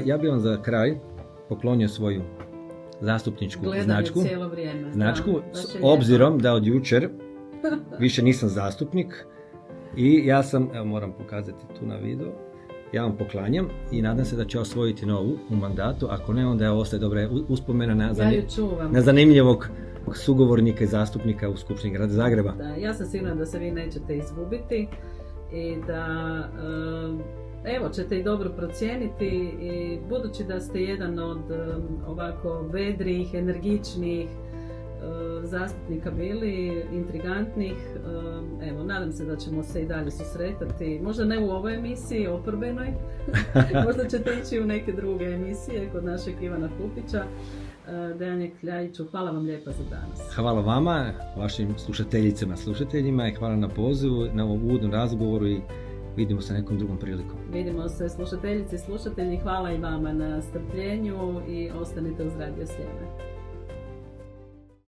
Ja bih vam za kraj poklonio svoju zastupničku značku. Cijelo vrijeme. Značku, Da, s obzirom da od jučer više nisam zastupnik i ja sam, evo moram pokazati tu na video, ja vam poklanjam i nadam se da će osvojiti novu u mandatu, ako ne onda ostaje dobra uspomena na zanimljivog sugovornika i zastupnika u Skupštini grada Zagreba. Da, ja sam sigurna da se vi nećete izgubiti i da evo ćete i dobro procijeniti i budući da ste jedan od ovako vedrih, energičnih zastupnika bili, intrigantnih, evo nadam se da ćemo se i dalje susretati, možda ne u ovoj emisiji oporbenoj, možda ćete ići u neke druge emisije kod našeg Ivana Kupića. Dejane Kljajiću, hvala vam lijepa za danas. Hvala vama, vašim slušateljicama, slušateljima i hvala na pozivu, na ovom uvodnom razgovoru i vidimo se nekom drugom prilikom. Vidimo se slušateljice i slušatelji, hvala i vama na strpljenju i ostanite uz Radio Sljeme.